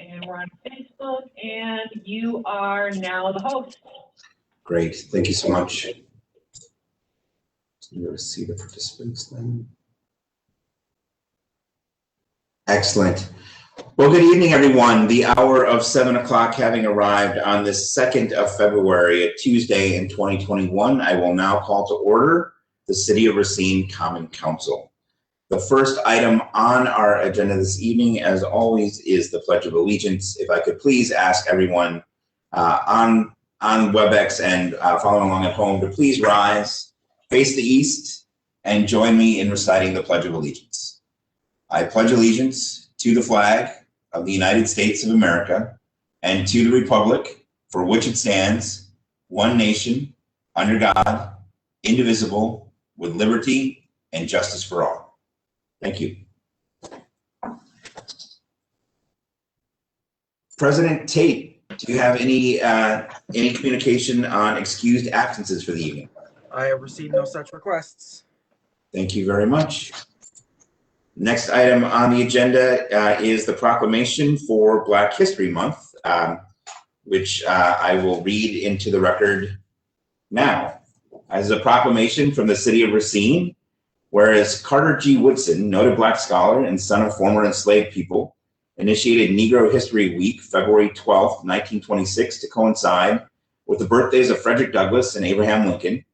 and we're on Facebook, and you are now the host. Great, thank you so much. You go see the participants then. Excellent. Well, good evening, everyone. The hour of 7 o'clock having arrived on this 2nd of February, a Tuesday in 2021, I will now call to order the City of Racine Common Council. The first item on our agenda this evening, as always, is the Pledge of Allegiance. If I could please ask everyone on WebEx and following along at home to please rise, face the east, and join me in reciting the Pledge of Allegiance. I pledge allegiance to the flag of the United States of America and to the republic for which it stands, one nation, under God, indivisible, with liberty and justice for all. Thank you. President Tate, do you have any communication on excused absences for the evening? I have received no such requests. Thank you very much. Next item on the agenda is the proclamation for Black History Month, which I will read into the record now. As a proclamation from the City of Racine, whereas Carter G. Woodson, noted Black scholar and son of former enslaved people, initiated Negro History Week, February 12th, 1926, to coincide with the birthdays of Frederick Douglass and Abraham Lincoln.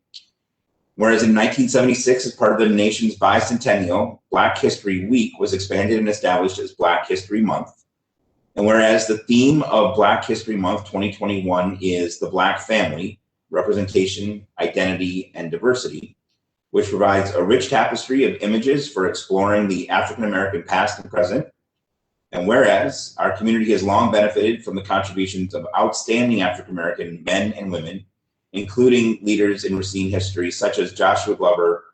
Whereas in 1976, as part of the nation's bicentennial, Black History Week was expanded and established as Black History Month. And whereas the theme of Black History Month 2021 is the Black family, representation, identity, and diversity, which provides a rich tapestry of images for exploring the African-American past and present. And whereas our community has long benefited from the contributions of outstanding African-American men and women, including leaders in Racine history, such as Joshua Glover,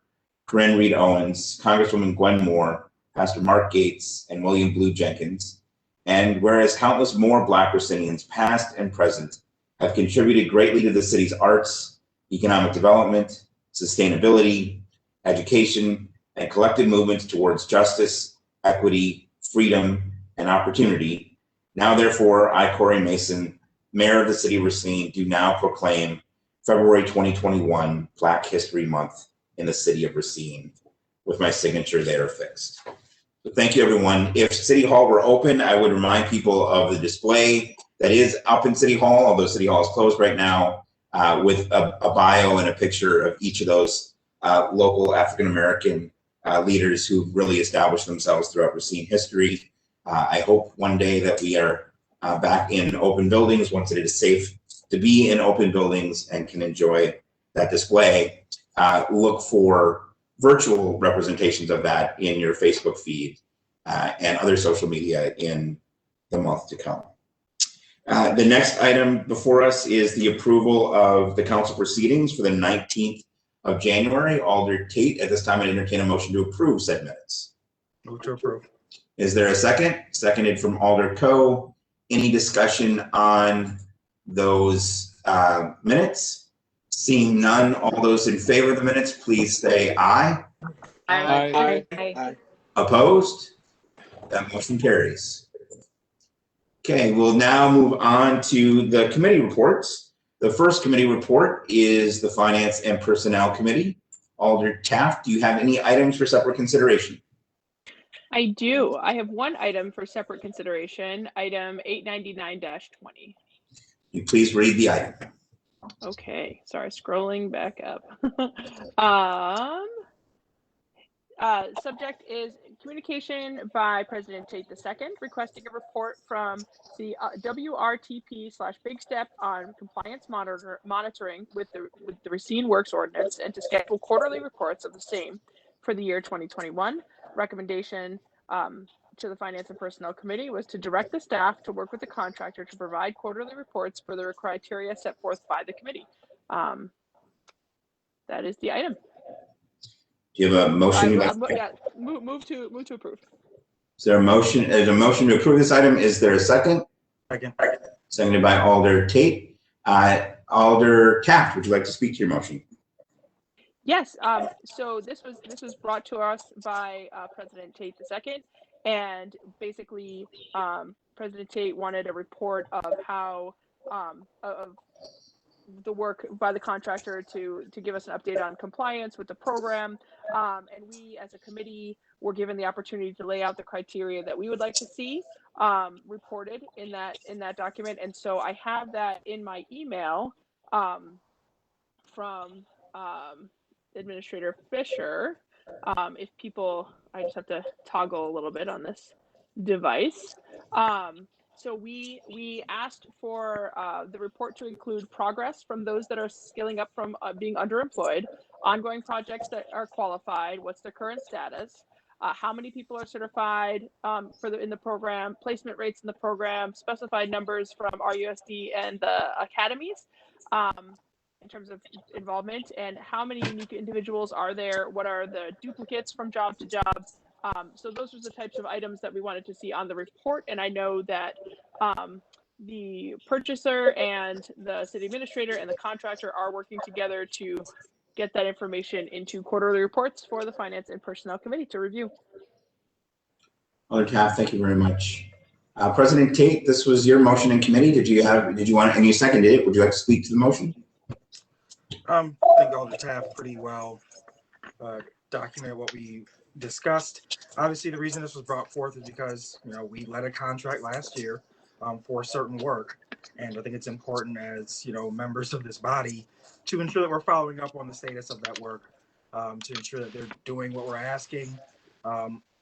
Corinne Reed Owens, Congresswoman Gwen Moore, Pastor Mark Gates, and William Blue Jenkins. And whereas countless more Black Racinians, past and present, have contributed greatly to the city's arts, economic development, sustainability, education, and collective movements towards justice, equity, freedom, and opportunity. Now, therefore, I, Corey Mason, Mayor of the City of Racine, do now proclaim February 2021 Black History Month in the City of Racine, with my signature there affixed. So thank you, everyone. If City Hall were open, I would remind people of the display that is up in City Hall, although City Hall is closed right now, with a bio and a picture of each of those local African-American leaders who really established themselves throughout Racine history. I hope one day that we are back in open buildings once it is safe to be in open buildings and can enjoy that display. Look for virtual representations of that in your Facebook feed and other social media in the month to come. The next item before us is the approval of the council proceedings for the 19th of January. Alder Tate, at this time, I entertain a motion to approve said minutes. Move to approve. Is there a second? Seconded from Alder Coe. Any discussion on those minutes? Seeing none, all those in favor of the minutes, please say aye. Aye. Aye. Opposed? That motion carries. Okay, we'll now move on to the committee reports. The first committee report is the Finance and Personnel Committee. Alder Taft, do you have any items for separate consideration? I do. I have one item for separate consideration, item 899-20. You please read the item. Okay, sorry, scrolling back up. Subject is communication by President Tate II requesting a report from the WRTP/Big Step on compliance monitoring with the Racine Works Ordinance and to schedule quarterly reports of the same for the year 2021. Recommendation to the Finance and Personnel Committee was to direct the staff to work with the contractor to provide quarterly reports for the criteria set forth by the committee. That is the item. Do you have a motion? Move to approve. Is there a motion? Is a motion to approve this item? Is there a second? Second. Seconded by Alder Tate. Alder Taft, would you like to speak to your motion? Yes. So this was brought to us by President Tate II, and basically President Tate wanted a report of how of the work by the contractor to give us an update on compliance with the program. And we as a committee were given the opportunity to lay out the criteria that we would like to see reported in that document. And so I have that in my email from Administrator Fisher. If people, I just have to toggle a little bit on this device. So we asked for the report to include progress from those that are scaling up from being underemployed, ongoing projects that are qualified, what's the current status, how many people are certified in the program, placement rates in the program, specified numbers from RUSD and the academies in terms of involvement, and how many unique individuals are there, what are the duplicates from job to job. So those are the types of items that we wanted to see on the report. And I know that the purchaser and the city administrator and the contractor are working together to get that information into quarterly reports for the Finance and Personnel Committee to review. Alder Taft, thank you very much. President Tate, this was your motion in committee. Did you want, and you seconded it. Would you like to speak to the motion? I think Alder Taft pretty well documented what we discussed. Obviously, the reason this was brought forth is because, you know, we let a contract last year for certain work. And I think it's important as, you know, members of this body to ensure that we're following up on the status of that work, to ensure that they're doing what we're asking,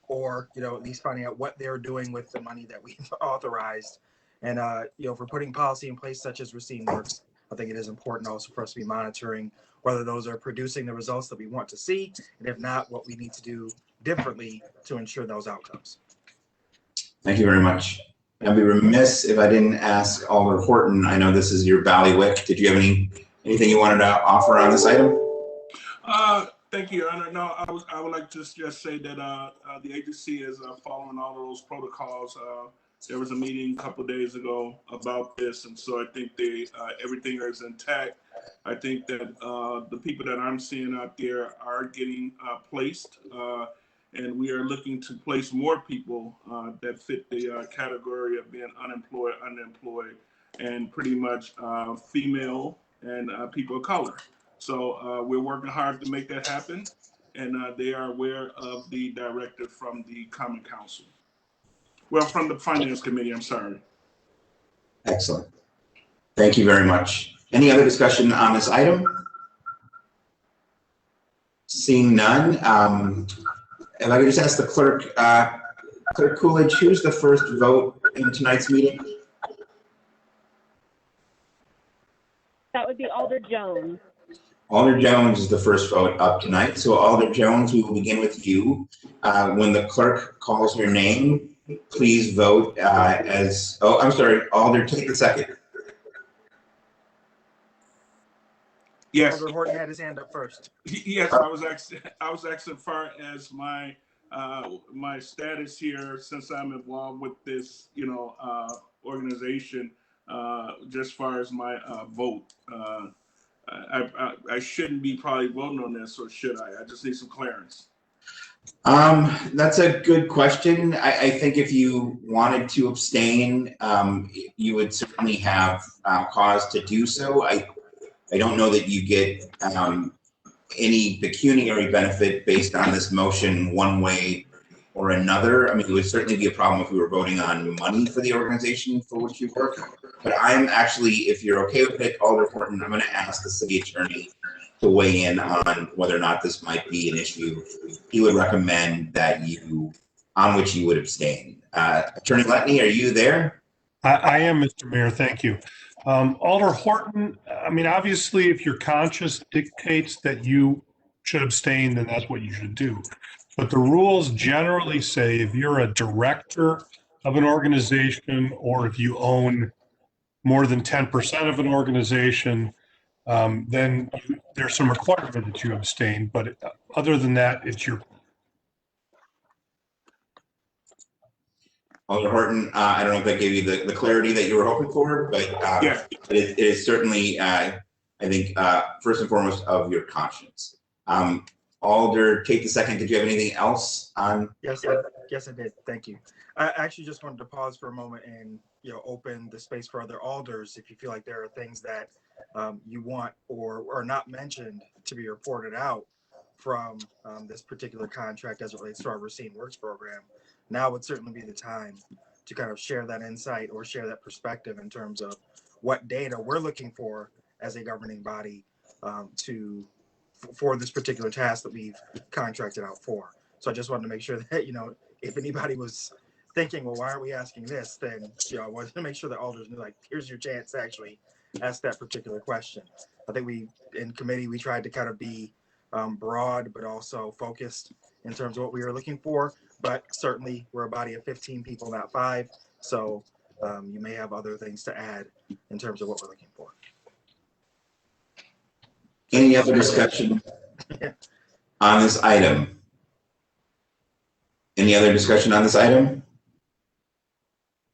or, you know, at least finding out what they're doing with the money that we've authorized. And, you know, if we're putting policy in place such as Racine Works, I think it is important also for us to be monitoring whether those are producing the results that we want to see, and if not, what we need to do differently to ensure those outcomes. Thank you very much. I'd be remiss if I didn't ask Alder Horton. I know this is your bailiwick. Did you have anything you wanted to offer on this item? Thank you, Your Honor. No, I would like to just say that the agency is following all of those protocols. There was a meeting a couple of days ago about this, and so I think everything is intact. I think that the people that I'm seeing out there are getting placed, and we are looking to place more people that fit the category of being unemployed, underemployed, and pretty much female and people of color. So we're working hard to make that happen, and they are aware of the directive from the Common Council. Well, from the Finance Committee, I'm sorry. Excellent. Thank you very much. Any other discussion on this item? Seeing none, if I could just ask the clerk, Clerk Coolidge, who's the first vote in tonight's meeting? That would be Alder Jones. Alder Jones is the first vote up tonight. So Alder Jones, we will begin with you. When the clerk calls your name, please vote as, oh, I'm sorry, Alder, take the second. Yes. Alder Horton had his hand up first. Yes, I was asking as far as my my status here, since I'm involved with this, you know, organization, just as far as my vote. I shouldn't be probably voting on this, or should I? I just need some clearance. That's a good question. I think if you wanted to abstain, you would certainly have cause to do so. I don't know that you get any pecuniary benefit based on this motion one way or another. I mean, it would certainly be a problem if we were voting on money for the organization for which you work. But I'm actually, if you're okay with it, Alder Horton, I'm going to ask the city attorney to weigh in on whether or not this might be an issue he would recommend that on which you would abstain. Attorney Letney, are you there? I am, Mr. Mayor. Thank you. Alder Horton, I mean, obviously, if your conscience dictates that you should abstain, then that's what you should do. But the rules generally say if you're a director of an organization, or if you own more than 10% of an organization, then there's some requirement that you abstain. But other than that, it's your. Alder Horton, I don't know if that gave you the clarity that you were hoping for, but Yeah. it is certainly, I think, first and foremost, of your conscience. Alder, take the second. Did you have anything else on? Yes, Yes, I did. Thank you. I actually just wanted to pause for a moment and, open the space for other alders. If you feel like there are things that you want or are not mentioned to be reported out from this particular contract as it relates to our Racine Works program, now would certainly be the time to kind of share that insight or share that perspective in terms of what data we're looking for as a governing body for this particular task that we've contracted out for. So I just wanted to make sure that, if anybody was thinking, well, why aren't we asking this? Then, I wanted to make sure that alders knew, like, here's your chance to actually ask that particular question. I think in committee, we tried to kind of be broad, but also focused in terms of what we were looking for. But certainly we're a body of 15 people, not 5. So you may have other things to add in terms of what we're looking for. Any other discussion on this item? Any other discussion on this item?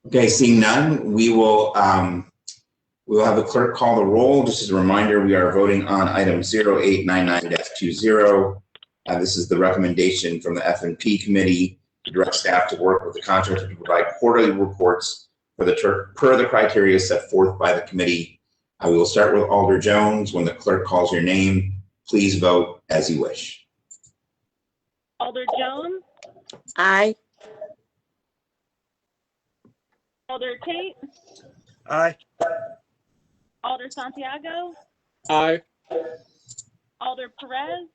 Okay, seeing none, we will have the clerk call the roll. Just as a reminder, we are voting on item 0899-20. This is the recommendation from the F&P committee to direct staff to work with the contractor to provide quarterly reports per the criteria set forth by the committee. We will start with Alder Jones. When the clerk calls your name, please vote as you wish. Alder Jones, Aye. Alder Tate, Aye. Alder Santiago, Aye. Alder Perez,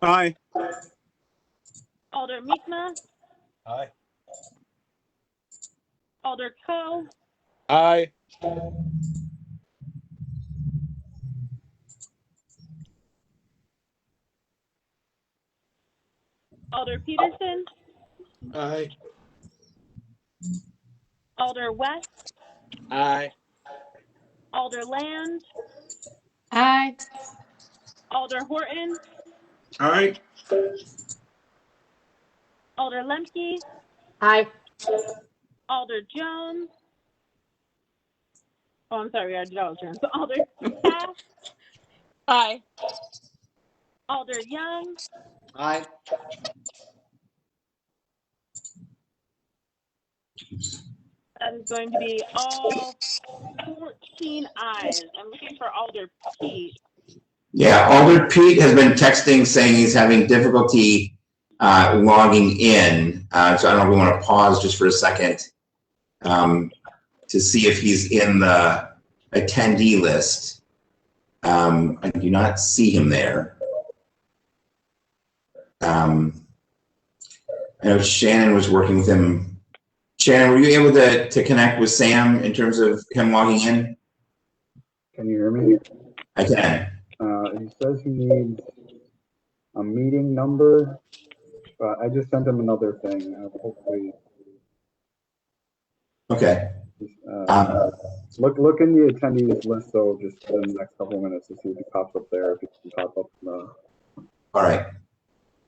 Aye. Alder Mikma, Aye. Alder Coe, Aye. Alder Peterson, Aye. Alder West, Aye. Alder Land, Aye. Alder Horton, Aye. Alder Lemke, Aye. Alder Jones. Oh, I'm sorry, we already did Alder Jones. Alder Taft, Aye. Alder Young, Aye. that is going to be all 14 ayes. I'm looking for Alder Pete. Yeah, Alder Pete has been texting saying he's having difficulty logging in. So I don't know if we want to pause just for a second to see if he's in the attendee list. I do not see him there. I know Shannon was working with him. Shannon, were you able to connect with Sam in terms of him logging in? Can you hear me? I can. He says he needs a meeting number. I just sent him another thing. Hopefully. Okay. Look in the attendees list though, just in the next couple of minutes to see if he pops up there. If he can pop up. All right.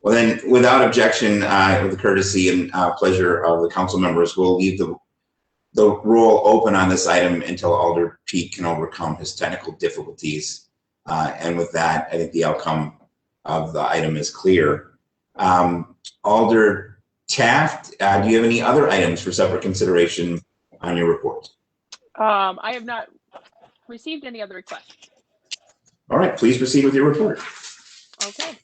Well, then, without objection, with the courtesy and pleasure of the council members, we'll leave the roll open on this item until Alder Pete can overcome his technical difficulties. And with that, I think the outcome of the item is clear. Alder Taft, do you have any other items for separate consideration on your report? I have not received any other requests. All right, please proceed with your report. Okay.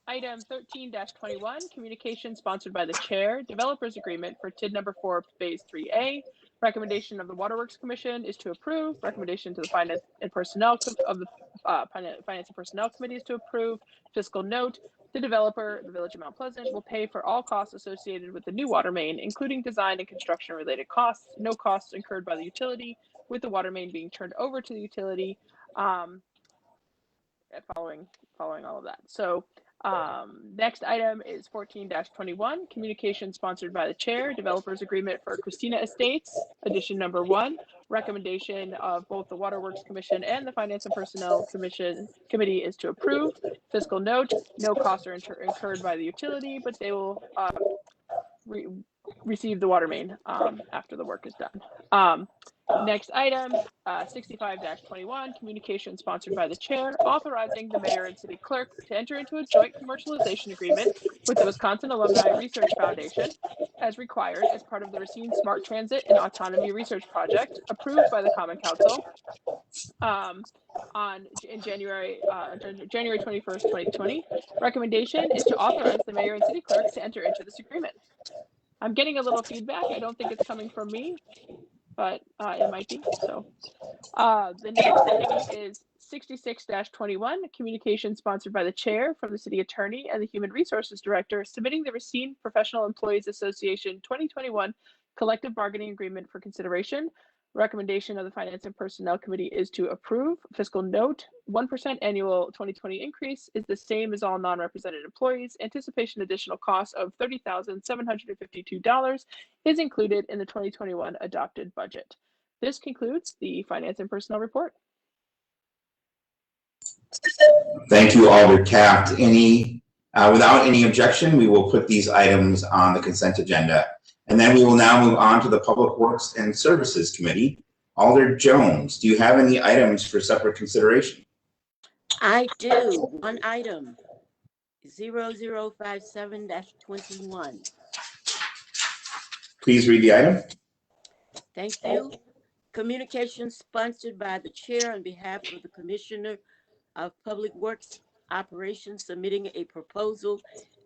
Item 13-21, communication sponsored by the chair, developers agreement for TID number 4, phase 3A. Recommendation of the Waterworks Commission is to approve. Recommendation to the Finance and Personnel Committee is to approve. Fiscal note: the developer, the Village of Mount Pleasant, will pay for all costs associated with the new water main, including design and construction related costs. No costs incurred by the utility, with the water main being turned over to the utility. Following all of that. So next item is 14-21, communication sponsored by the chair, developers agreement for Christina Estates, edition number 1. Recommendation of both the Waterworks Commission and the Finance and Personnel Committee is to approve. Fiscal note: no costs are incurred by the utility, but they will receive the water main after the work is done. Next item, 65-21, communication sponsored by the chair, authorizing the mayor and city clerk to enter into a joint commercialization agreement with the Wisconsin Alumni Research Foundation as required as part of the Racine Smart Transit and Autonomy Research Project approved by the Common Council in January 21st, 2020. Recommendation is to authorize the mayor and city clerk to enter into this agreement. I'm getting a little feedback. I don't think it's coming from me, but it might be. So the next item is 66-21, communication sponsored by the chair from the city attorney and the human resources director submitting the Racine Professional Employees Association 2021 collective bargaining agreement for consideration. Recommendation of the Finance and Personnel Committee is to approve. Fiscal note, 1% annual 2020 increase is the same as all non-represented employees. Anticipation additional cost of $30,752 is included in the 2021 adopted budget. This concludes the Finance and Personnel report. Thank you, Alder Taft. Without any objection, we will put these items on the consent agenda. And then we will now move on to the Public Works and Services Committee. Alder Jones, do you have any items for separate consideration? I do. One item, 0057-21. Please read the item. Thank you. Communication sponsored by the chair on behalf of the Commissioner of Public Works Operations submitting a proposal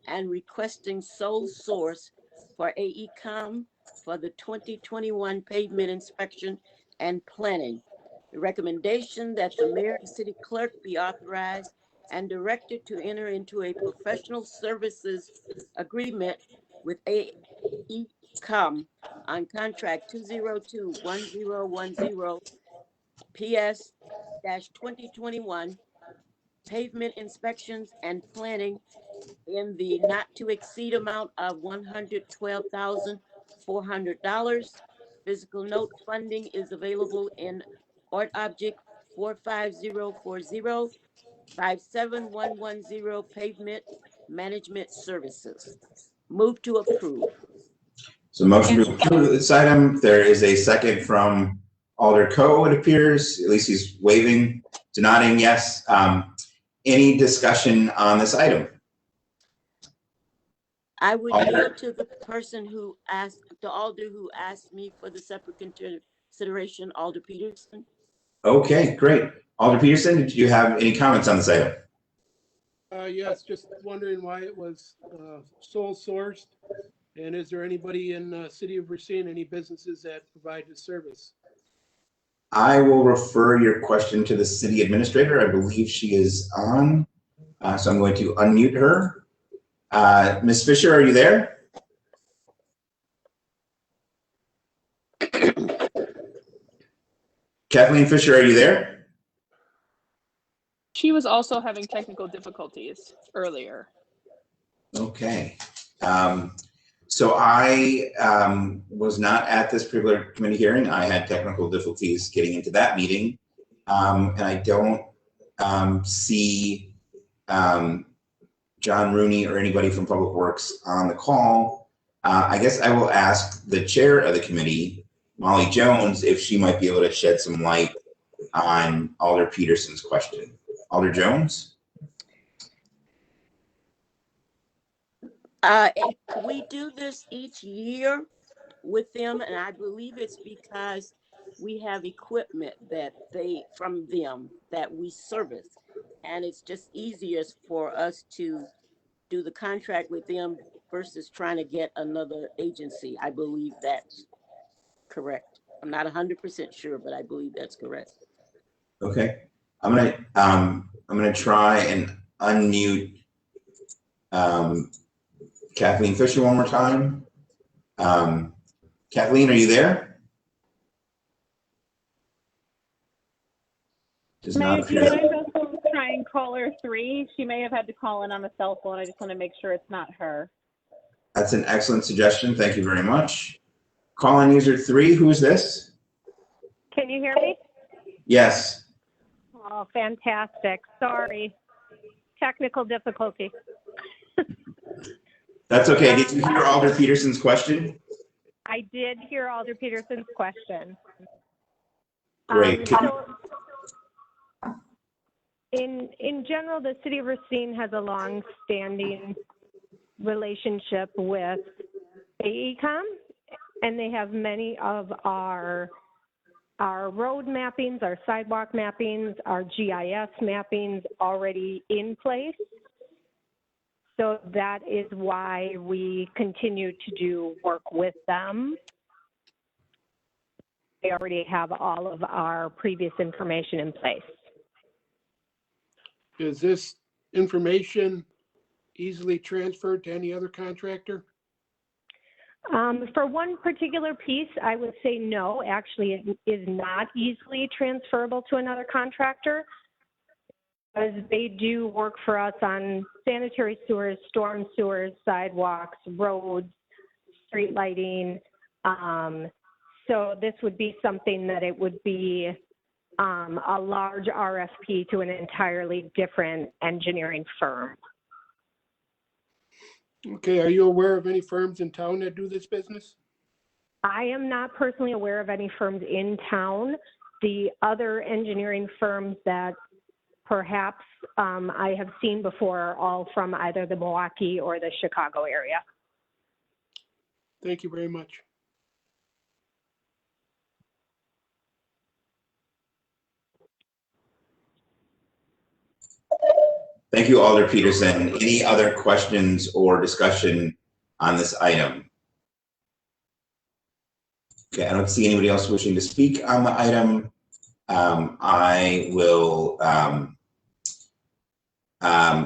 and requesting sole source for AECom for the 2021 pavement inspection and planning. The recommendation that the mayor and city clerk be authorized and directed to enter into a professional services agreement with AECom on contract 2021010 PS-2021 pavement inspections and planning in the not to exceed amount of $112,400. Physical note funding is available in Art Object 45040 57110 Pavement Management Services. Move to approve. So motion to approve this item. There is a second from Alder Coe, it appears. At least he's waving, nodding yes. Any discussion on this item? I would yield to the person who asked, the alder who asked me for the separate consideration, Alder Peterson. Okay, great. Alder Peterson, did you have any comments on this item? Yes, just wondering why it was sole sourced. And is there anybody in the city of Racine, any businesses that provide this service? I will refer your question to the city administrator. I believe she is on. So I'm going to unmute her. Ms. Fisher, are you there? Kathleen Fisher, are you there? She was also having technical difficulties earlier. Okay. So I was not at this particular committee hearing. I had technical difficulties getting into that meeting. And I don't see John Rooney or anybody from Public Works on the call. I guess I will ask the chair of the committee, Molly Jones, if she might be able to shed some light on Alder Peterson's question. Alder Jones? We do this each year with them, and I believe it's because we have equipment that from them that we service, and it's just easier for us to do the contract with them versus trying to get another agency. I believe that's correct. I'm not 100% sure, but I believe that's correct. Okay, I'm gonna try and unmute Kathleen Fisher one more time. Kathleen, are you there? Mayor, do you mind also try and caller 3? She may have had to call in on a cell phone. I just want to make sure it's not her. That's an excellent suggestion. Thank you very much. Call-in user 3, who is this? Can you hear me? Yes. Oh, fantastic. Sorry. Technical difficulty. That's okay. Did you hear Alder Peterson's question? I did hear Alder Peterson's question. Great. In general, the city of Racine has a long-standing relationship with AECom, and they have many of our road mappings, our sidewalk mappings, our GIS mappings already in place. So that is why we continue to do work with them. They already have all of our previous information in place. Is this information easily transferred to any other contractor? For one particular piece, I would say no. Actually, it is not easily transferable to another contractor, because they do work for us on sanitary sewers, storm sewers, sidewalks, roads, street lighting. So this would be something that it would be a large RFP to an entirely different engineering firm. Okay, are you aware of any firms in town that do this business? I am not personally aware of any firms in town. The other engineering firms that perhaps I have seen before are all from either the Milwaukee or the Chicago area. Thank you very much. Thank you, Alder Peterson. Any other questions or discussion on this item? Okay, I don't see anybody else wishing to speak on the item. I will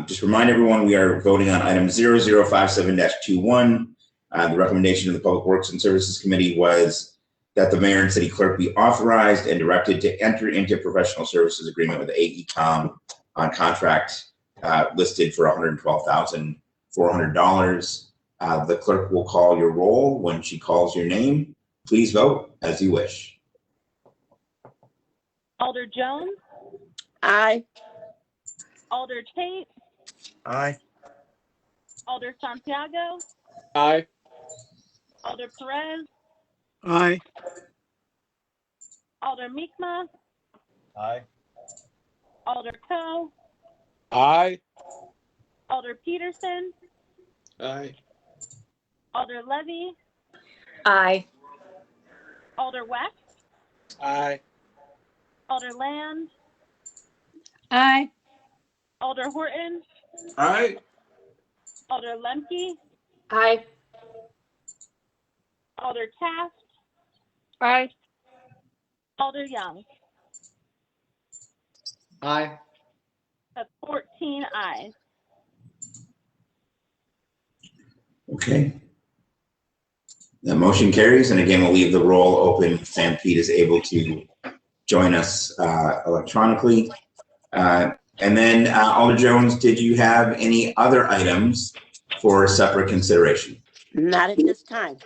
just remind everyone we are voting on item 0057-21. The recommendation of the Public Works and Services Committee was that the mayor and city clerk be authorized and directed to enter into professional services agreement with AECom on contract listed for $112,400. The clerk will call your roll. When she calls your name, please vote as you wish. Alder Jones, Aye. Alder Tate, Aye. Alder Santiago, Aye. Alder Perez, Aye. Alder Mikma, Aye. Alder Coe, Aye. Alder Peterson, Aye. Alder Levy, Aye. Alder Weck, Aye. Alder Land, Aye. Alder Horton, Aye. Alder Lemke, Aye. Alder Taft, Aye. Alder Young. Aye. That's 14 ayes. Okay. The motion carries, and again, we'll leave the roll open if Sam Pete is able to join us electronically. And then, Alder Jones, did you have any other items for separate consideration? Not at this time.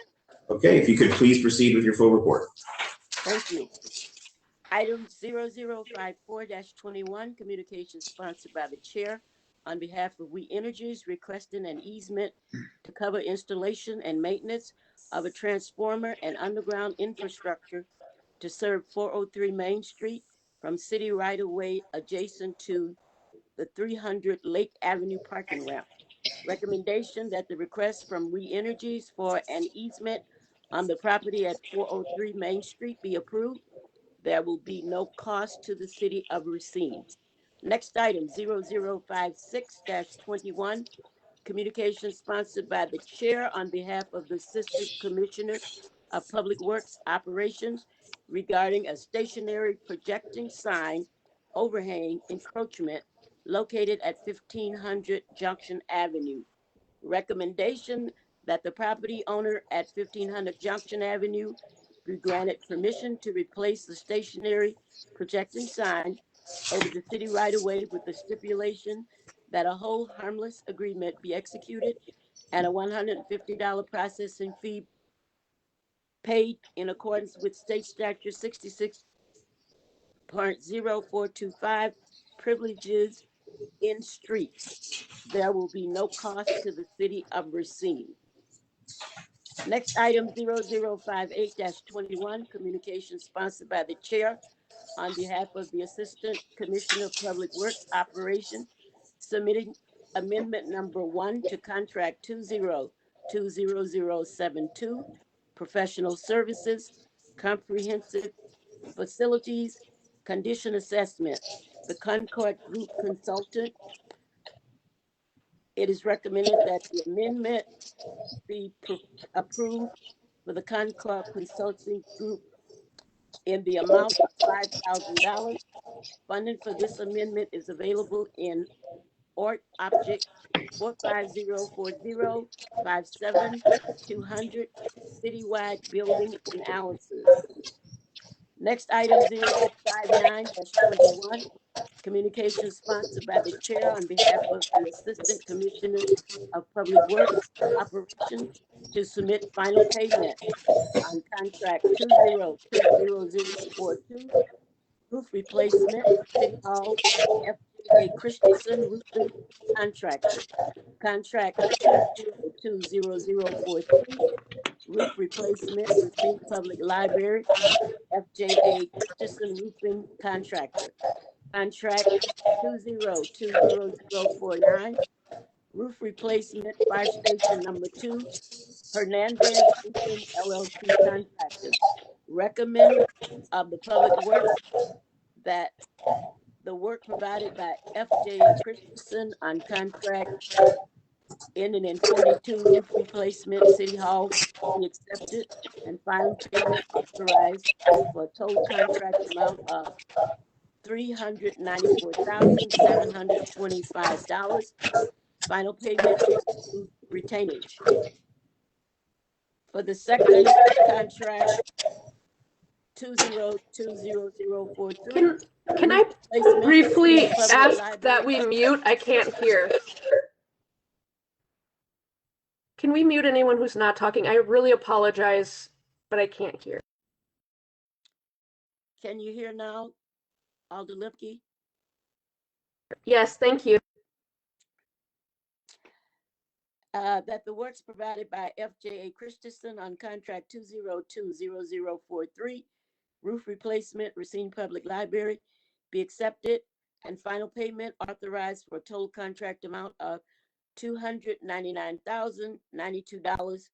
Okay, if you could please proceed with your full report. Thank you. Item 0054-21, communication sponsored by the chair on behalf of We Energies, requesting an easement to cover installation and maintenance of a transformer and underground infrastructure to serve 403 Main Street from city right-of-way adjacent to the 300 Lake Avenue parking ramp. Recommendation that the request from We Energies for an easement on the property at 403 Main Street be approved. There will be no cost to the city of Racine. Next item, 0056-21, communication sponsored by the chair on behalf of the Assistant Commissioner of Public Works Operations regarding a stationary projecting sign overhang encroachment located at 1500 Junction Avenue. Recommendation that the property owner at 1500 Junction Avenue be granted permission to replace the stationary projecting sign over the city right-of-way with the stipulation that a hold harmless agreement be executed and a $150 processing fee paid in accordance with State Statute 66.0425, privileges in streets. There will be no cost to the city of Racine. Next item, 0058-21, communication sponsored by the chair on behalf of the Assistant Commissioner of Public Works Operation, submitting amendment number 1 to contract 202072, professional services, comprehensive facilities, condition assessment. The Concord Group consultant. It is recommended that the amendment be approved for the Concord Consulting Group in the amount of $5,000. Funding for this amendment is available in ORT Object 4504057-200 citywide building analysis. Next item 0659-21, communication sponsored by the chair on behalf of the Assistant Commissioner of Public Works Operations to submit final payment on contract 202042, roof replacement, City Hall, FJA Christensen Roofing Contractor. Contract 202043, roof replacement, Racine Public Library, FJA Christensen Roofing Contractor. Contract 202049, roof replacement, Fire Station number 2, Hernandez Roofing LLC Contractor. Recommend of the Public Works that the work provided by FJA Christensen on contract ending in 42 roof replacement, City Hall be accepted and final payment authorized for a total contract amount of $394,725. Final payment retainage. For the second contract 202043. Can I briefly ask that we mute? I can't hear. Can we mute anyone who's not talking? I really apologize, but I can't hear. Can you hear now, Alder Lipke? Yes, thank you. That the works provided by FJA Christensen on contract 202043, roof replacement, Racine Public Library, be accepted and final payment authorized for a total contract amount of $299,092.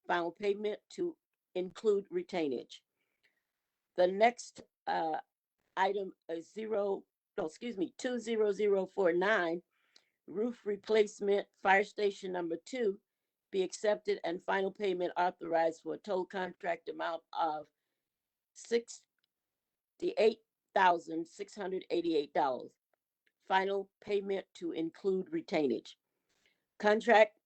Final payment to include retainage. The next item is 20049, roof replacement, Fire Station number 2, be accepted and final payment authorized for a total contract amount of $68,688. Final payment to include retainage. Contract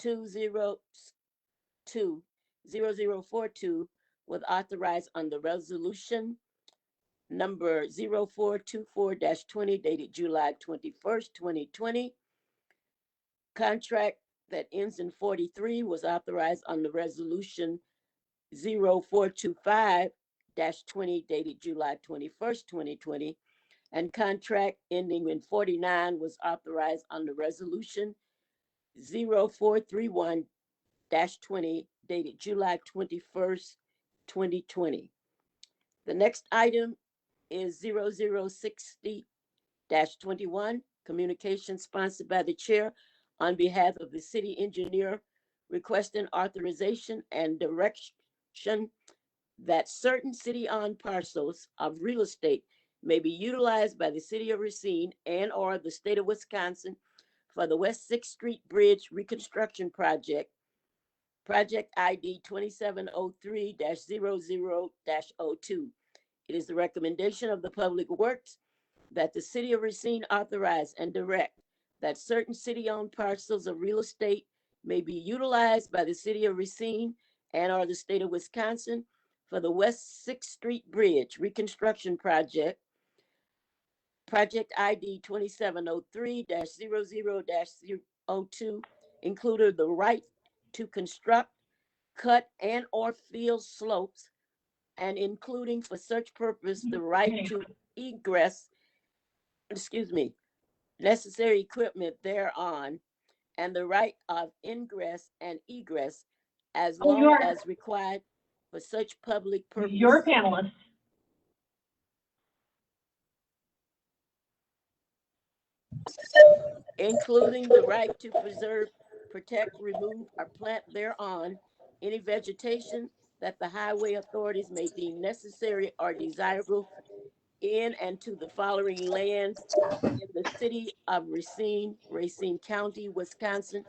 2020042 was authorized under resolution number 0424-20 dated July 21st, 2020. Contract that ends in 43 was authorized under resolution 0425-20 dated July 21st, 2020. And contract ending in 49 was authorized under resolution 0431-20 dated July 21st, 2020. The next item is 0060-21, communication sponsored by the chair on behalf of the city engineer requesting authorization and direction that certain city-owned parcels of real estate may be utilized by the city of Racine and or the state of Wisconsin for the West 6th Street Bridge Reconstruction Project, project ID 2703-00-02. It is the recommendation of the Public Works that the city of Racine authorize and direct that certain city-owned parcels of real estate may be utilized by the city of Racine and or the state of Wisconsin for the West 6th Street Bridge Reconstruction Project, project ID 2703-00-02, included the right to construct, cut, and or fill slopes, and including for such purpose the right to necessary equipment thereon, and the right of ingress and egress as long as required for such public purpose. Your panelist. including the right to preserve, protect, remove, or plant thereon any vegetation that the highway authorities may deem necessary or desirable in and to the following lands in the city of Racine, Racine County, Wisconsin,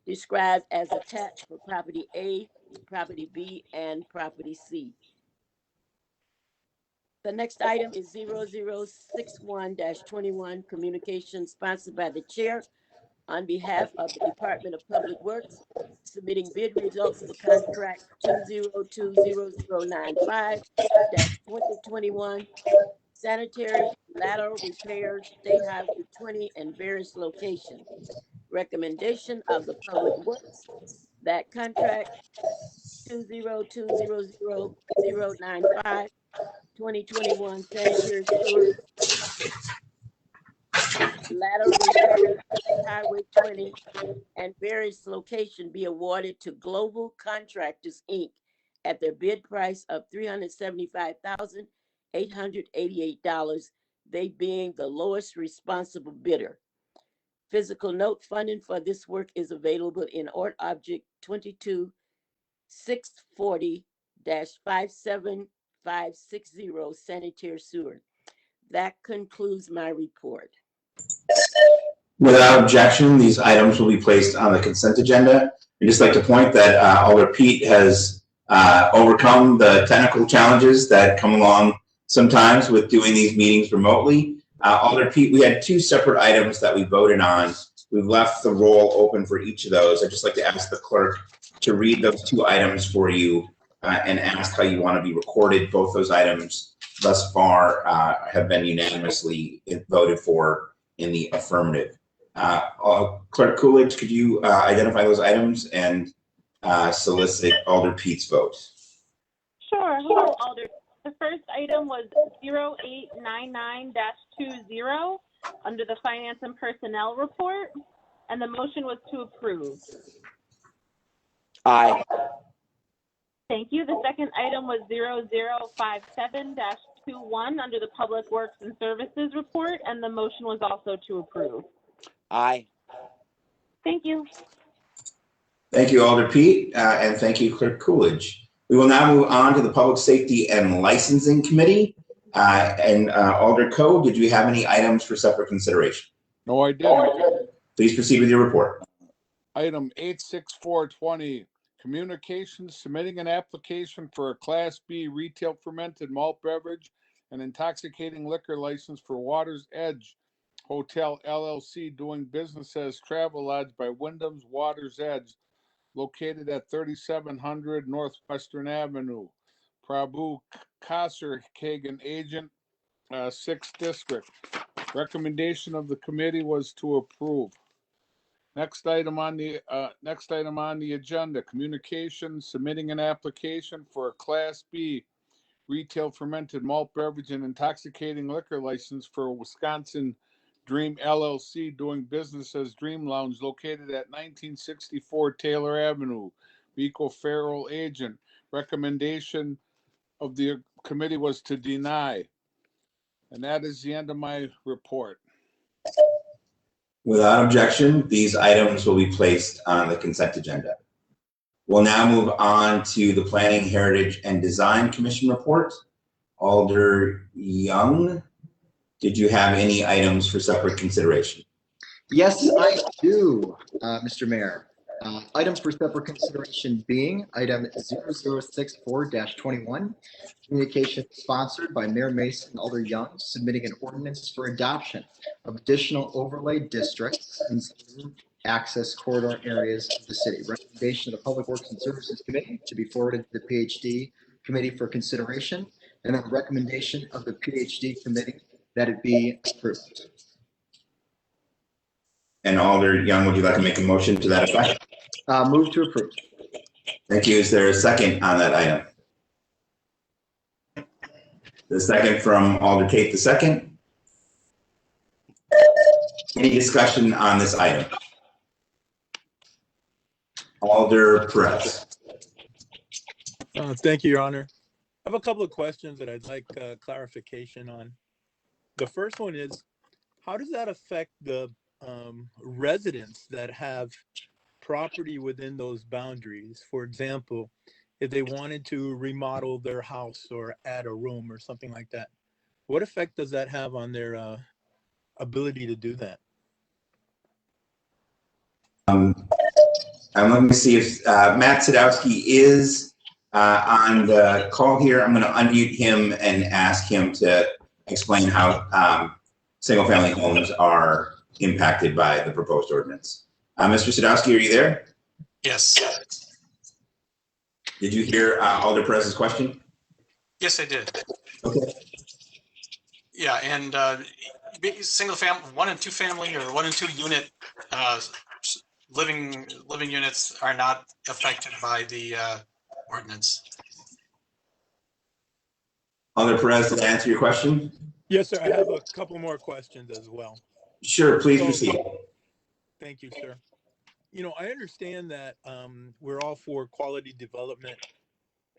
described as attached for property A, property B, and property C. The next item is 0061-21, communication sponsored by the chair on behalf of the Department of Public Works, submitting bid results for contract 2020095-2021, sanitary lateral repairs, State Highway 20 and various locations. Recommendation of the Public Works that contract 2020095 2021 sanitary sewer lateral repairs, State Highway 20 and various locations be awarded to Global Contractors, Inc. at their bid price of $375,888, they being the lowest responsible bidder. Physical note funding for this work is available in Ort Object 22640-57560 sanitary sewer. That concludes my report. Without objection, these items will be placed on the consent agenda. I'd just like to point that Alder Pete has overcome the technical challenges that come along sometimes with doing these meetings remotely. Alder Pete, we had two separate items that we voted on. We've left the roll open for each of those. I'd just like to ask the clerk to read those two items for you and ask how you want to be recorded. Both those items thus far have been unanimously voted for in the affirmative. Clerk Coolidge, could you identify those items and solicit Alder Pete's vote? Sure. Hello, Alder. The first item was 0899-20 under the Finance and Personnel Report, and the motion was to approve. Aye. Thank you. The second item was 0057-21 under the Public Works and Services Report, and the motion was also to approve. Aye. Thank you. Thank you, Alder Pete, and thank you, Clerk Coolidge. We will now move on to the Public Safety and Licensing Committee. Alder Coe, did you have any items for separate consideration? No, I didn't. Please proceed with your report. Item 86420, communications submitting an application for a Class B retail fermented malt beverage and intoxicating liquor license for Water's Edge Hotel LLC, doing business as Travel Lodge by Wyndham's Water's Edge, located at 3700 Northwestern Avenue. Prabhu Kasser Kagan, agent, 6th District. Recommendation of the committee was to approve. Next item on the agenda, communications submitting an application for a Class B retail fermented malt beverage and intoxicating liquor license for Wisconsin Dream LLC, doing business as Dream Lounge, located at 1964 Taylor Avenue. Vico Farrell, agent. Recommendation of the committee was to deny. And that is the end of my report. Without objection, these items will be placed on the consent agenda. We'll now move on to the Planning, Heritage, and Design Commission report. Alder Young, did you have any items for separate consideration? Yes, I do, Mr. Mayor. Items for separate consideration being item 0064-21, communication sponsored by Mayor Mason and Alder Young, submitting an ordinance for adoption of additional overlay districts in access corridor areas of the city. Recommendation of the Public Works and Services Committee to be forwarded to the PhD Committee for consideration, and then recommendation of the PhD Committee that it be approved. And Alder Young, would you like to make a motion to that effect? Move to approve. Thank you. Is there a second on that item? The second from Alder Tate the second. Any discussion on this item? Alder Perez. Thank you, Your Honor. I have a couple of questions that I'd like clarification on. The first one is, how does that affect the residents that have property within those boundaries. For example, if they wanted to remodel their house or add a room or something like that, what effect does that have on their ability to do that? Let me see if Matt Sadowski is on the call here. I'm going to unmute him and ask him to explain how single-family homes are impacted by the proposed ordinance. Mr. Sadowski, are you there? Yes. Did you hear Alder Perez's question? Yes, I did. Okay. Yeah, and single family, 1 and 2 family or 1 and 2 unit living units are not affected by the ordinance. Alder Perez, did I answer your question? Yes, sir. I have a couple more questions as well. Sure, please proceed. Thank you, sir. You know, I understand that we're all for quality development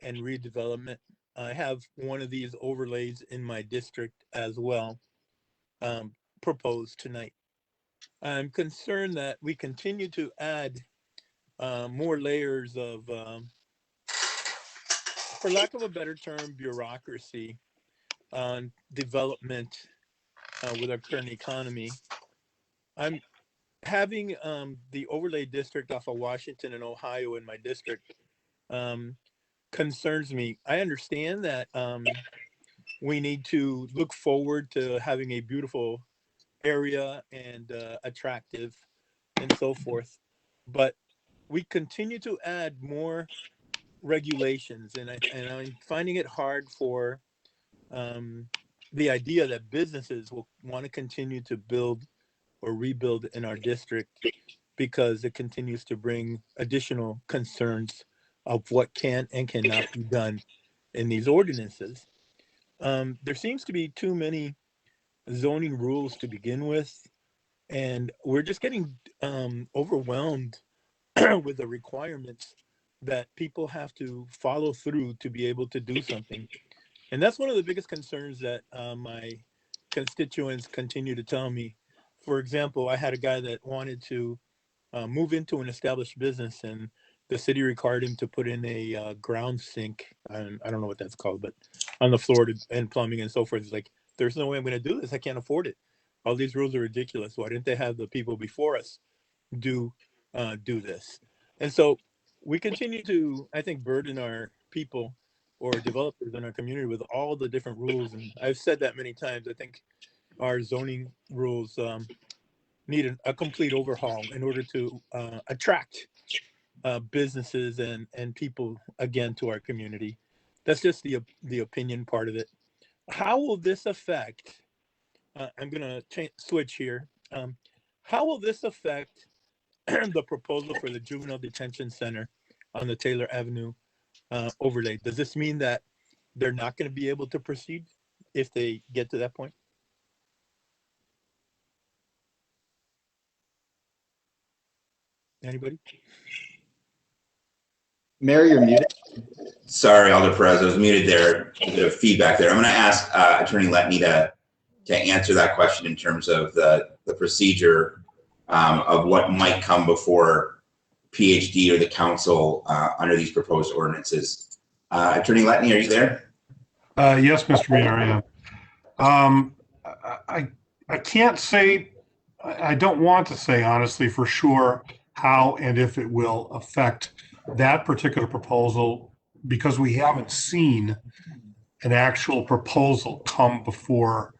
and redevelopment. I have one of these overlays in my district as well, proposed tonight. I'm concerned that we continue to add more layers of, for lack of a better term, bureaucracy on development with our current economy. I'm having the overlay district off of Washington and Ohio in my district concerns me. I understand that we need to look forward to having a beautiful area and attractive and so forth, but we continue to add more regulations, and I'm finding it hard for the idea that businesses will want to continue to build or rebuild in our district because it continues to bring additional concerns of what can and cannot be done in these ordinances. There seems to be too many zoning rules to begin with, and we're just getting overwhelmed with the requirements that people have to follow through to be able to do something. And that's one of the biggest concerns that my constituents continue to tell me. For example, I had a guy that wanted to move into an established business, and the city required him to put in a ground sink. I don't know what that's called, but on the floor and plumbing and so forth. It's like, there's no way I'm going to do this. I can't afford it. All these rules are ridiculous. Why didn't they have the people before us do this? And so we continue to, I think, burden our people or developers in our community with all the different rules. And I've said that many times. I think our zoning rules need a complete overhaul in order to attract businesses and people again to our community. That's just the opinion part of it. How will this affect? I'm going to switch here. How will this affect the proposal for the juvenile detention center on the Taylor Avenue overlay? Does this mean that they're not going to be able to proceed if they get to that point? Anybody? Mayor, you're muted. Sorry, Alder Perez, I was muted there. A bit of feedback there. I'm going to ask Attorney Letney to answer that question in terms of the procedure of what might come before PhD or the council under these proposed ordinances. Attorney Letney, are you there? Yes, Mr. Mayor, I am. I can't say, I don't want to say honestly for sure how and if it will affect that particular proposal, because we haven't seen an actual proposal come before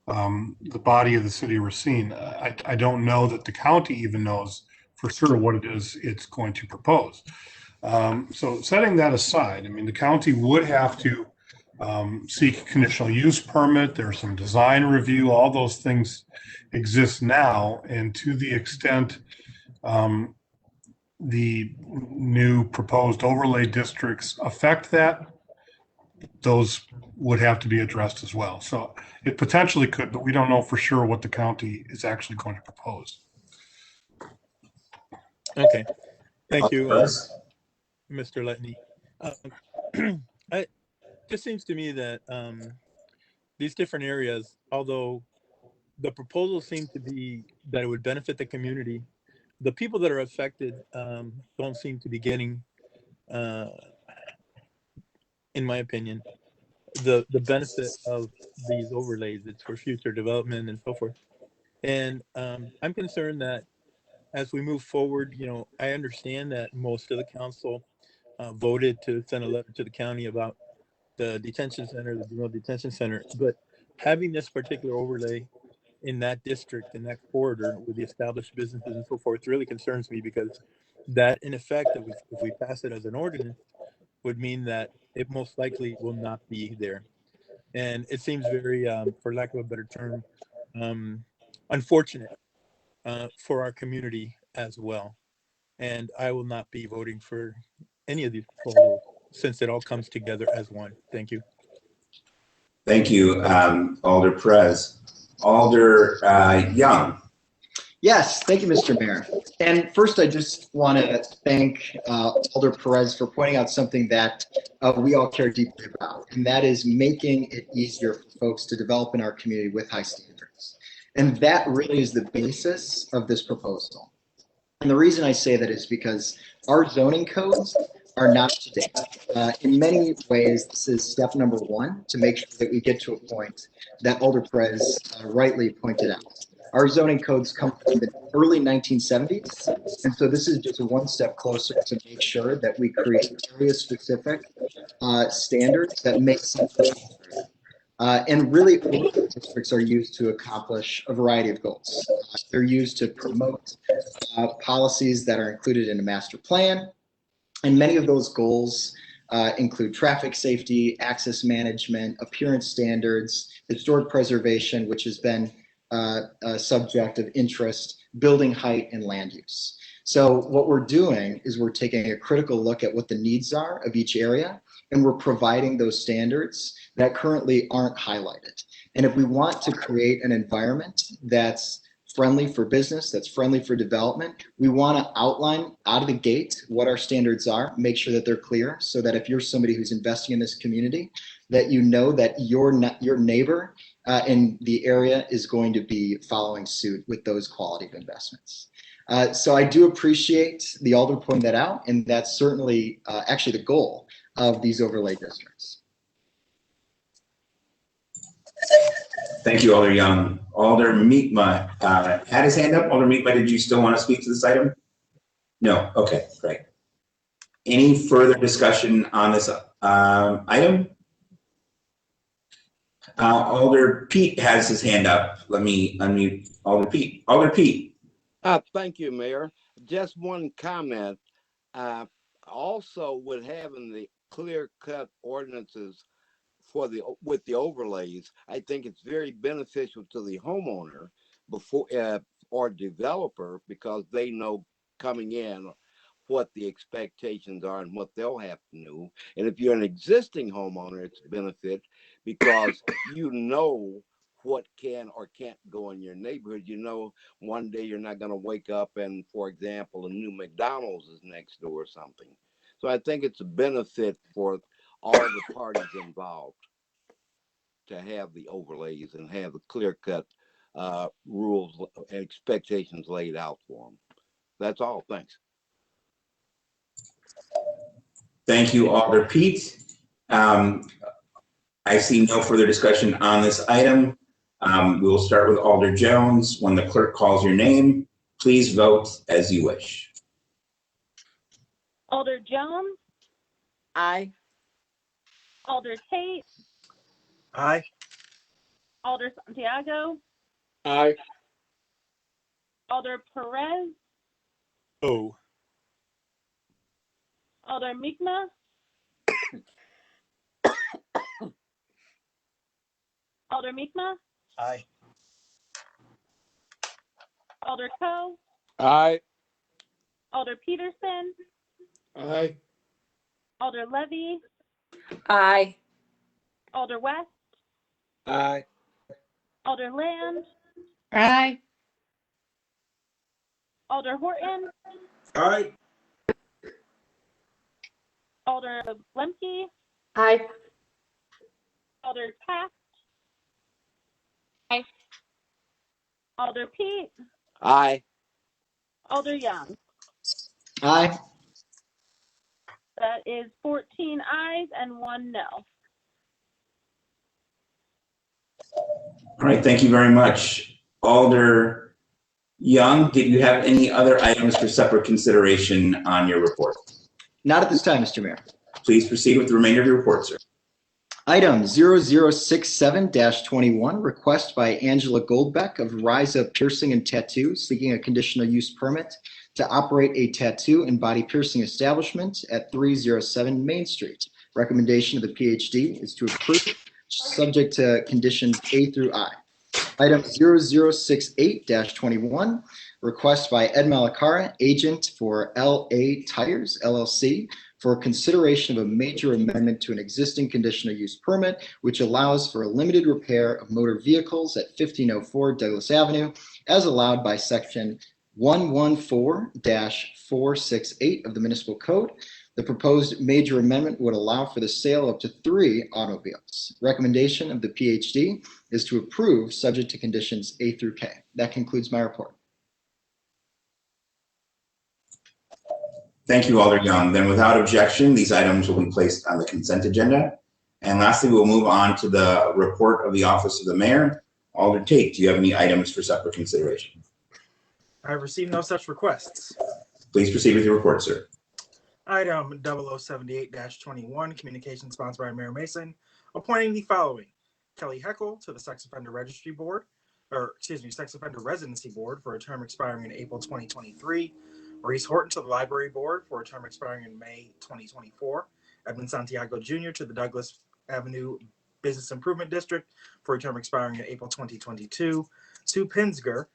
the body of the city of Racine. I don't know that the county even knows for sure what it is it's going to propose. So setting that aside, I mean, the county would have to seek a conditional use permit. There's some design review, all those things exist now. And to the extent the new proposed overlay districts affect that, those would have to be addressed as well. So it potentially could, but we don't know for sure what the county is actually going to propose. Okay, thank you, Mr. Letney. It just seems to me that these different areas, although the proposal seemed to be that it would benefit the community. The people that are affected don't seem to be getting, in my opinion, the benefit of these overlays. It's for future development and so forth. And I'm concerned that as we move forward, I understand that most of the council voted to send a letter to the county about the detention center, the juvenile detention center, but having this particular overlay in that district, in that corridor with the established businesses and so forth really concerns me, because that in effect, if we pass it as an ordinance, would mean that it most likely will not be there. And it seems very, for lack of a better term, unfortunate for our community as well. And I will not be voting for any of these proposals since it all comes together as one. Thank you. Thank you, Alder Perez. Alder Young. Yes, thank you, Mr. Mayor. And first, I just want to thank Alder Perez for pointing out something that we all care deeply about, and that is making it easier for folks to develop in our community with high standards. And that really is the basis of this proposal. And the reason I say that is because our zoning codes are not to date. In many ways, this is step number one to make sure that we get to a point that Alder Perez rightly pointed out. Our zoning codes come from the early 1970s, and so this is just one step closer to make sure that we create area-specific standards that make sense. And really, overlay districts are used to accomplish a variety of goals. They're used to promote policies that are included in a master plan, and many of those goals include traffic safety, access management, appearance standards, historic preservation, which has been a subject of interest, building height, and land use. So what we're doing is we're taking a critical look at what the needs are of each area, and we're providing those standards that currently aren't highlighted. And if we want to create an environment that's friendly for business, that's friendly for development, we want to outline out of the gate what our standards are, make sure that they're clear, so that if you're somebody who's investing in this community, that you know that your neighbor in the area is going to be following suit with those quality of investments. So I do appreciate the Alder pointing that out, and that's certainly actually the goal of these overlay districts. Thank you, Alder Young. Alder Mietma had his hand up. Alder Mietma, did you still want to speak to this item? No. Okay, great. Any further discussion on this item? Alder Pete has his hand up. Let me unmute Alder Pete. Alder Pete. Thank you, Mayor. Just one comment. Also, with having the clear-cut ordinances with the overlays, I think it's very beneficial to the homeowner or developer, because they know coming in what the expectations are and what they'll have to do. And if you're an existing homeowner, it's a benefit because you know what can or can't go in your neighborhood. You know, one day you're not going to wake up and, for example, a new McDonald's is next door or something. So I think it's a benefit for all the parties involved to have the overlays and have the clear-cut rules and expectations laid out for them. That's all. Thanks. Thank you, Alder Pete. I see no further discussion on this item. We will start with Alder Jones. When the clerk calls your name, please vote as you wish. Alder Jones? Aye. Alder Tate? Aye. Alder Santiago? Aye. Alder Perez? Oh. Alder Mi'kmaq? Alder Mi'kmaq? Aye. Alder Coe? Aye. Alder Peterson? Aye. Alder Levy? Aye. Alder West? Aye. Alder Land? Aye. Alder Horton? Aye. Alder Lemke? Aye. Alder Taft? Aye. Alder Pete, Aye. Alder Young. Aye. That is 14 ayes and 1 no. All right, thank you very much. Alder Young, did you have any other items for separate consideration on your report? Not at this time, Mr. Mayor. Please proceed with the remainder of your report, sir. Item 0067-21, request by Angela Goldbeck of Rise Up Piercing and Tattoo, seeking a conditional use permit to operate a tattoo and body piercing establishment at 307 Main Street. Recommendation of the PhD is to approve, subject to conditions A through I. Item 0068-21, request by Ed Malacara, agent for LA Tires LLC, for consideration of a major amendment to an existing conditional use permit, which allows for a limited repair of motor vehicles at 1504 Douglas Avenue, as allowed by section 114-468 of the municipal code. The proposed major amendment would allow for the sale of up to 3 automobiles. Recommendation of the PhD is to approve, subject to conditions A through K. That concludes my report. Thank you, Alder Young. Then without objection, these items will be placed on the consent agenda. And lastly, we'll move on to the report of the Office of the Mayor. Alder Tate, do you have any items for separate consideration? I have received no such requests. Please proceed with your report, sir. Item 0078-21, communication sponsored by Mayor Mason, appointing the following: Kelly Heckel to the Sex Offender Registry Board, Sex Offender Residency Board for a term expiring in April 2023. Maurice Horton to the Library Board for a term expiring in May 2024. Edmund Santiago Jr. to the Douglas Avenue Business Improvement District for a term expiring in April 2022. Sue Pinsger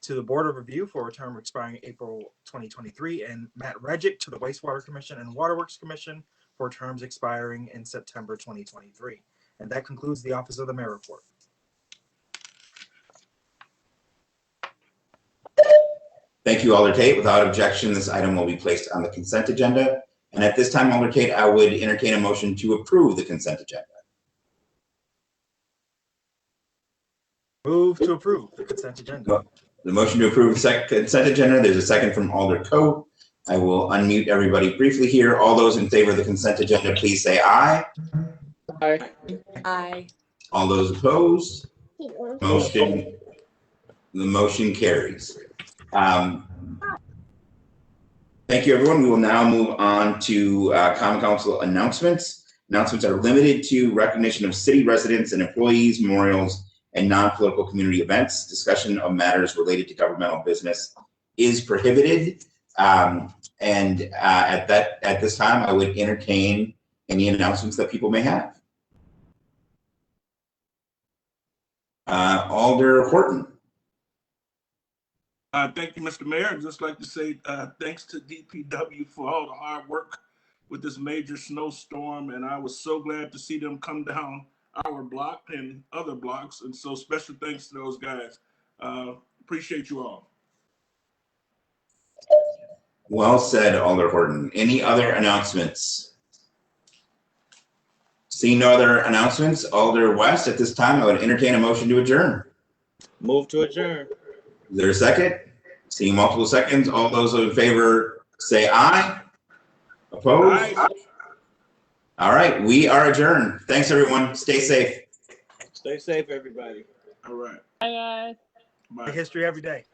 to the Board of Review for a term expiring April 2023. And Matt Regic to the Wastewater Commission and Waterworks Commission for terms expiring in September 2023. And that concludes the Office of the Mayor report. Thank you, Alder Tate. Without objection, this item will be placed on the consent agenda. And at this time, Alder Tate, I would entertain a motion to approve the consent agenda. Move to approve the consent agenda. The motion to approve the consent agenda, there's a second from Alder Coe. I will unmute everybody briefly here. All those in favor of the consent agenda, please say aye. Aye. Aye. All those opposed? The motion carries. Thank you, everyone. We will now move on to Common Council announcements. Announcements are limited to recognition of city residents and employees, memorials, and non-political community events. Discussion of matters related to governmental business is prohibited. At this time, I would entertain any announcements that people may have. Alder Horton. Thank you, Mr. Mayor. I'd just like to say thanks to DPW for all the hard work with this major snowstorm. And I was so glad to see them come down our block and other blocks. And so special thanks to those guys. Appreciate you all. Well said, Alder Horton. Any other announcements? Seeing no other announcements, Alder West, at this time, I would entertain a motion to adjourn. Move to adjourn. Is there a second? Seeing multiple seconds, all those in favor say aye. Opposed? Aye. All right, we are adjourned. Thanks, everyone. Stay safe. Stay safe, everybody. All right. Bye. History every day.